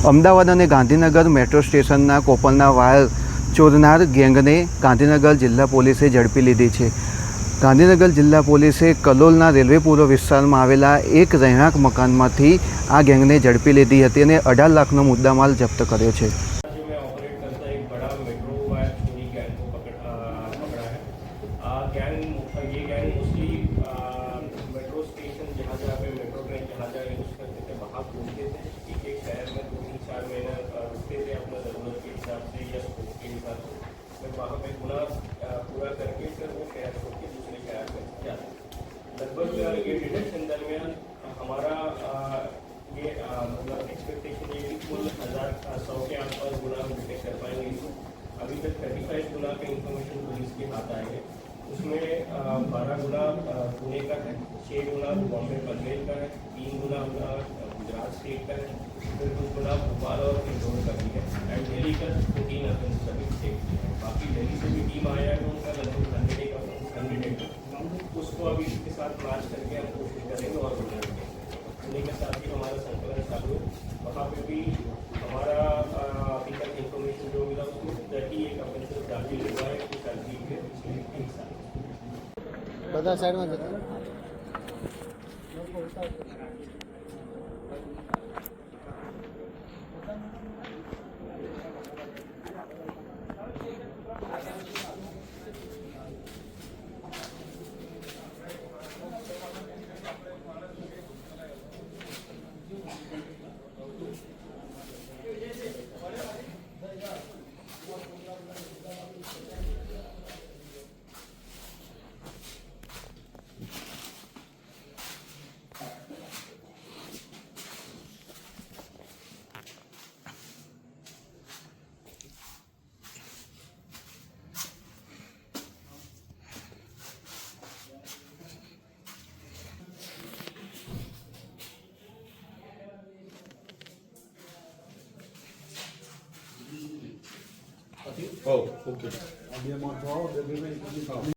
અમદાવાદ અને ગાંધીનગર મેટ્રો સ્ટેશનના કોપરના વાયર ચોરનાર ગેંગને ગાંધીનગર જિલ્લા પોલીસે ઝડપી લીધી છે। ગાંધીનગર જિલ્લા પોલીસે કલોલના રેલવે પૂર્વ વિસ્તારમાં આવેલા એક રહેણાંક મકાનમાંથી આ ગેંગને ઝડપી લીધી હતી અને 18 લાખનો मुद्दामाल जब्त કર્યો છે। ये गैंग मोस्टली मेट्रो स्टेशन जहाँ जहाँ पे मेट्रो ट्रेन जहाँ जहाँ यूज़ करते थे वहाँ घूमते थे। एक एक शहर में 2-4 महीना रुकते थे अपना ज़रूरत के हिसाब से या स्कोप के हिसाब से। फिर वहाँ पे गुना पूरा करके फिर वो शहर छोड़ के दूसरे शहर में जाते। लगभग ये डिटेक्शन दरमियान हमारा ये मतलब एक्सपेक्टेशन ये कि कुल 100 के आसपास गुना हम डिटेक्ट कर पाएंगे। अभी तक 35 गुना के इंफॉर्मेशन पुलिस के हाथ आए हैं। उसमें 12 गुना पुणे का है, 6 गुना बॉम्बे पनवेल का है, 3 गुना अपना गुजरात स्टेट का है, फिर कुछ गुना भोपाल और इंदौर का भी है एंड दिल्ली का 14 अफेंस सभी स्टेट के हैं। बाकी दिल्ली से भी टीम आया है उनका लगभग 100 उसको अभी इसके साथ मैच करके हम कोशिश करेंगे और पुणे के साथ ही हमारा संकलन चालू है। वहाँ पे भी हमारा अभी तक इंफॉर्मेशन जो मिला उसमें 31 अफेंस दाखिल हुआ है कि सर्दी के पिछले 1 साल બધા સાઈડમાં જતા Oh, okay.